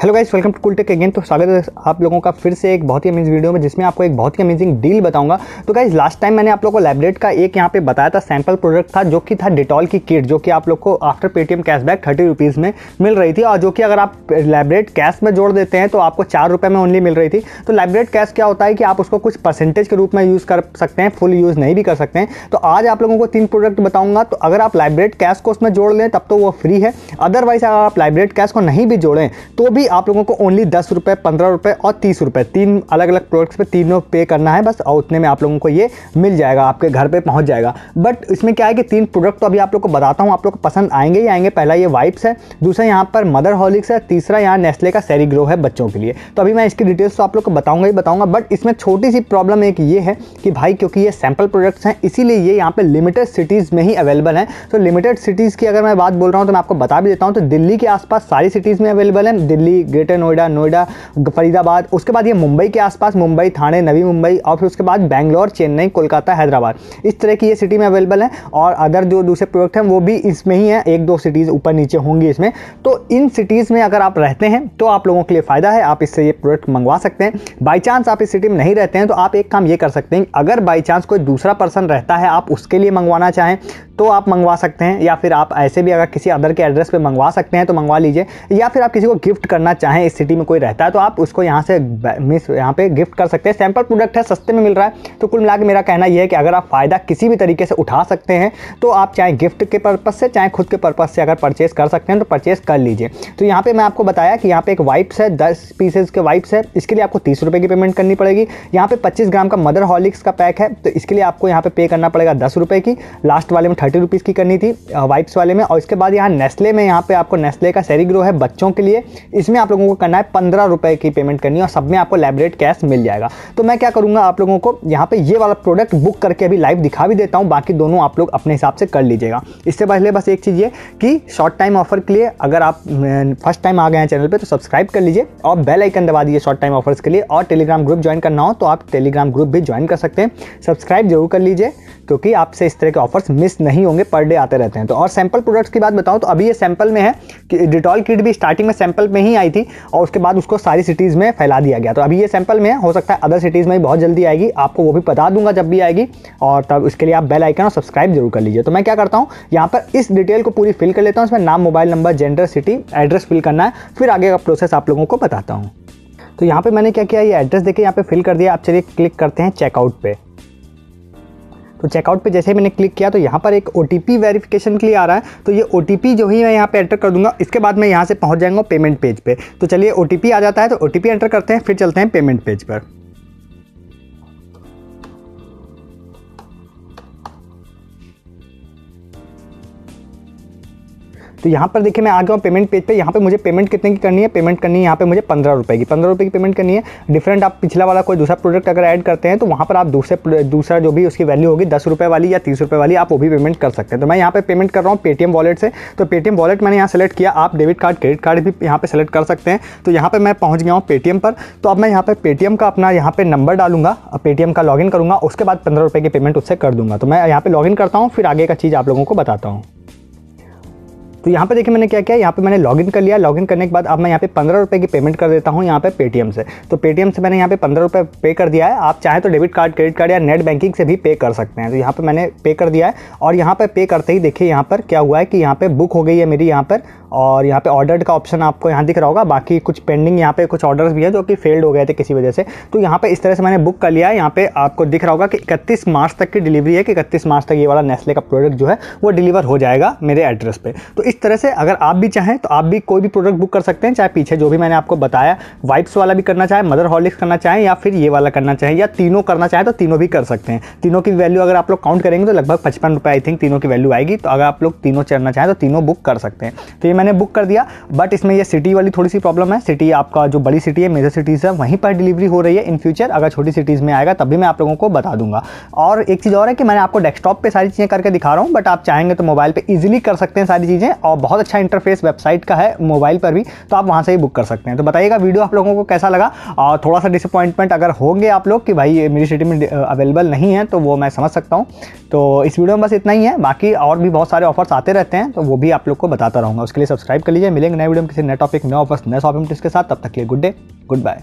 Hello guys, welcome to Cool Tech again. तो स्वागत है आप लोगों का फिर से एक बहुत ही अमेजिंग वीडियो में, जिसमें आपको एक बहुत ही अमेजिंग डील बताऊंगा। तो गाइस, लास्ट टाइम मैंने आप लोगों को लैबरेट का एक यहाँ पे बताया था सैंपल प्रोडक्ट था, जो कि था डिटॉल की किट, जो कि आप लोग को आफ्टर पेटीएम कैशबैक 30 रुपीज़ में मिल रही थी, और जो कि अगर आप लैबरेट कैश में जोड़ देते हैं तो आपको 4 रुपये में ओनली मिल रही थी। तो लैबरेट कैश क्या होता है कि आप उसको कुछ परसेंटेज के रूप में यूज़ कर सकते हैं, फुल यूज़ नहीं भी कर सकते हैं। तो आज आप लोगों को 3 प्रोडक्ट बताऊंगा। तो अगर आप लैबरेट कैश को उसमें जोड़ लें तब तो वो फ्री है, अदरवाइज अगर आप लैबरेट कैश को नहीं भी जोड़ें तो भी आप लोगों को ओनली 10 रुपये, 15 रुपये और 30 रुपये, 3 अलग अलग प्रोडक्ट्स पे तीनों पे करना है बस, और उतने में आप लोगों को ये मिल जाएगा, आपके घर पे पहुंच जाएगा। बट इसमें क्या है कि 3 प्रोडक्ट तो अभी आप लोग को बताता हूँ, आप लोग को पसंद आएंगे ही आएंगे। पहला ये वाइप्स है, दूसरा यहाँ पर मदर हॉर्लिक्स है, तीसरा यहाँ नेस्ले का सेरिग्रो है बच्चों के लिए। तो अभी मैं इसकी डिटेल्स तो आप लोग को बताऊंगा ही बताऊंगा, बट इसमें छोटी सी प्रॉब्लम एक ये है कि भाई क्योंकि ये सैम्पल प्रोडक्ट्स हैं, इसीलिए ये यहाँ पे लिमिटेड सिटीज़ में ही अवेलेबल हैं। तो लिमिटेड सिटीज़ की अगर मैं बात बोल रहा हूँ तो मैं आपको बता भी देता हूँ। तो दिल्ली के आसपास सारी सिटीज़ में अवेलेबल है, दिल्ली, ग्रेटर नोएडा, फरीदाबाद, उसके बाद ये मुंबई के आसपास, मुंबई, थाने, नवी मुंबई, और फिर उसके बाद बेंगलोर, चेन्नई, कोलकाता, हैदराबाद, इस तरह की ये सिटी में अवेलेबल है। और अदर जो दूसरे प्रोडक्ट हैं वो भी इसमें ही हैं, 1-2 सिटीज़ ऊपर नीचे होंगी इसमें। तो इन सिटीज़ में अगर आप रहते हैं तो आप लोगों के लिए फ़ायदा है, आप इससे ये प्रोडक्ट मंगवा सकते हैं। बाई चांस आप इस सिटी में नहीं रहते हैं तो आप एक काम ये कर सकते हैं, अगर बाई चांस कोई दूसरा पर्सन रहता है, आप उसके लिए मंगवाना चाहें तो आप मंगवा सकते हैं, या फिर आप ऐसे भी अगर किसी अदर के एड्रेस पे मंगवा सकते हैं तो मंगवा लीजिए, या फिर आप किसी को गिफ्ट करना चाहें, इस सिटी में कोई रहता है तो आप उसको यहाँ से यहाँ पे गिफ्ट कर सकते हैं। सैंपल प्रोडक्ट है, सस्ते में मिल रहा है। तो कुल मिला के मेरा कहना यह है कि अगर आप फ़ायदा किसी भी तरीके से उठा सकते हैं तो आप चाहे गिफ्ट के पर्पज़ से चाहे खुद के पर्पज़ से अगर परचेस कर सकते हैं तो परचेस कर लीजिए। तो यहाँ पे मैं आपको बताया कि यहाँ पे एक वाइप्स है, 10 पीसेज के वाइप्स है, इसके लिए आपको 30 रुपये की पेमेंट करनी पड़ेगी। यहाँ पे 25 ग्राम का मदर हॉर्लिक्स का पैक है, तो इसके लिए आपको यहाँ पे पे करना पड़ेगा 10 रुपये की। लास्ट वाले में 30 रुपीज़ की करनी थी वाइप्स वाले में। और इसके बाद यहाँ नेस्ले में, यहाँ पे आपको नेस्ले का सेरिग्रो है बच्चों के लिए, इसमें आप लोगों को करना है 15 रुपये की पेमेंट करनी है, और सब में आपको लैबरेट कैश मिल जाएगा। तो मैं क्या करूँगा, आप लोगों को यहाँ पे ये वाला प्रोडक्ट बुक करके अभी लाइव दिखा भी देता हूँ, बाकी दोनों आप लोग अपने हिसाब से कर लीजिएगा। इससे पहले बस एक चीज़ ये कि शॉर्ट टाइम ऑफर के लिए अगर आप फर्स्ट टाइम आ गए हैं चैनल पे तो सब्सक्राइब कर लीजिए और बेल आइकन दबा दीजिए शॉर्ट टाइम ऑफर्स के लिए। और टेलीग्राम ग्रुप ज्वाइन करना हो तो आप टेलीग्राम ग्रुप भी ज्वाइन कर सकते हैं। सब्सक्राइब जरूर कर लीजिए, क्योंकि आपसे इस तरह के ऑफर्स मिस नहीं होंगे, पर डे आते रहते हैं। तो और सैंपल प्रोडक्ट्स की बात बताऊं तो अभी ये सैंपल में है कि डिटॉल किट भी स्टार्टिंग में सैंपल में ही आई थी, और उसके बाद उसको सारी सिटीज़ में फैला दिया गया। तो अभी ये सैंपल में है, हो सकता है अदर सिटीज़ में भी बहुत जल्दी आएगी, आपको वो भी बता दूंगा जब भी आएगी। और तब उसके लिए आप बेल आइकन और सब्सक्राइब जरूर कर लीजिए। तो मैं क्या करता हूँ, यहाँ पर इस डिटेल को पूरी फिल कर लेता हूँ, इसमें नाम, mobile number, gender, city, address fill करना है, फिर आगे का प्रोसेस आप लोगों को बताता हूँ। तो यहाँ पे मैंने क्या किया, ये एड्रेस देके यहाँ पे फिल कर दिया। आप चलिए क्लिक करते हैं चेकआउट पे। तो चेकआउट पे जैसे ही मैंने क्लिक किया तो यहाँ पर एक OTP वेरिफिकेशन के लिए आ रहा है। तो ये OTP जो ही मैं यहाँ पे एंटर कर दूंगा, इसके बाद मैं यहाँ से पहुँच जाऊँगा पेमेंट पेज पे। तो चलिए OTP आ जाता है तो OTP एंटर करते हैं, फिर चलते हैं पेमेंट पेज पर। तो यहाँ पर देखिए मैं आ गया हूँ पेमेंट पेज पे। यहाँ पे मुझे पेमेंट कितने की करनी है, पेमेंट करनी है यहाँ पे मुझे 15 रुपये की, 15 रुपये की पेमेंट करनी है। डिफरेंट आप पिछला वाला कोई दूसरा प्रोडक्ट अगर ऐड करते हैं तो वहाँ पर आप दूसरा जो भी उसकी वैल्यू होगी 10 रुपये वाली या 30 रुपये वाली, आप वो भी पेमेंट कर सकते हैं। तो मैं यहाँ पे पेमेंट कर रहा हूँ पेटीएम वॉलेट से। तो पेटीएम वॉलेट मैंने यहाँ सेलेक्ट किया, आप डेबिट कार्ड, क्रेडिट कार्ड भी यहाँ पे सेलेक्ट कर सकते हैं। तो यहाँ पे मैं पहुँच गया हूँ पेटीएम पर। तो अब मैं यहाँ पे पेटीएम का अपना यहाँ पे नंबर डालूंगा, पेटीएम का लॉगिन करूँगा, उसके बाद 15 रुपये की पेमेंट उससे कर दूँगा। तो मैं यहाँ पे लॉगिन करता हूँ, फिर आगे का चीज़ आप लोगों को बताता हूँ। तो यहाँ पे देखिए मैंने क्या किया, यहाँ पे मैंने लॉगिन कर लिया। लॉगिन करने के बाद अब मैं यहाँ पे 15 रुपये की पेमेंट कर देता हूँ यहाँ पे पेटीएम से। तो पेटीएम से मैंने यहाँ पे 15 रुपये पे कर दिया है। आप चाहें तो डेबिट कार्ड, क्रेडिट कार्ड या नेट बैंकिंग से भी पे कर सकते हैं। तो यहाँ पे मैंने पे कर दिया है, और यहाँ पे पे करते ही देखिए यहाँ पर क्या हुआ है कि यहाँ पे बुक हो गई है मेरी यहाँ पर, और यहाँ पे ऑर्डर्ड का ऑप्शन आपको यहाँ दिख रहा होगा। बाकी कुछ पेंडिंग यहाँ पे कुछ ऑर्डर्स भी है जो कि फेल्ड हो गए थे किसी वजह से। तो यहाँ पे इस तरह से मैंने बुक कर लिया है। यहाँ पे आपको दिख रहा होगा कि 31 मार्च तक की डिलीवरी है, कि 31 मार्च तक ये वाला नेस्ले का प्रोडक्ट जो है वो डिलीवर हो जाएगा मेरे एड्रेस पे। तो इस तरह से अगर आप भी चाहें तो आप भी कोई भी प्रोडक्ट बुक कर सकते हैं, चाहे पीछे जो भी मैंने आपको बताया वाइप्स वाला भी करना चाहे, मदर हॉर्लिक्स करना चाहें, या फिर ये वाला करना चाहें, या तीनों करना चाहें तो तीनों भी कर सकते हैं। तीनों की वैल्यू अगर आप लोग काउंट करेंगे तो लगभग 55 रुपये आई थिंक तीनों की वैल्यू आएगी। तो अगर आप लोग तीनों चढ़ना चाहें तो तीनों बुक कर सकते हैं। तो ये मैंने बुक कर दिया, बट इसमें ये सिटी वाली थोड़ी सी प्रॉब्लम है। सिटी आपका जो बड़ी सिटी है, मेजर सिटीज़ है, वहीं पर डिलीवरी हो रही है। इन फ्यूचर अगर छोटी सिटीज़ में आएगा तब भी मैं आप लोगों को बता दूंगा। और एक चीज़ और है कि मैंने आपको डेस्कटॉप पे सारी चीज़ें करके दिखा रहा हूँ, बट आप चाहेंगे तो मोबाइल पे इजीली कर सकते हैं सारी चीज़ें, और बहुत अच्छा इंटरफेस वेबसाइट का है मोबाइल पर भी, तो आप वहाँ से ही बुक कर सकते हैं। तो बताइएगा वीडियो आप लोगों को कैसा लगा, और थोड़ा सा डिसअपॉइंटमेंट अगर होंगे आप लोग कि भाई मेरी सिटी में अवेलेबल नहीं है, तो वो मैं समझ सकता हूँ। तो इस वीडियो में बस इतना ही है, बाकी और भी बहुत सारे ऑफर्स आते रहते हैं, तो वो भी आप लोग को बताता रहूँगा। उसके लिए सब्सक्राइब कर लीजिए। मिलेंगे नए वीडियो में किसी नए टॉपिक, नए ऑफर्स, नए शॉपिंग टिप्स के साथ। तब तक के लिए गुड डे, गुड बाय।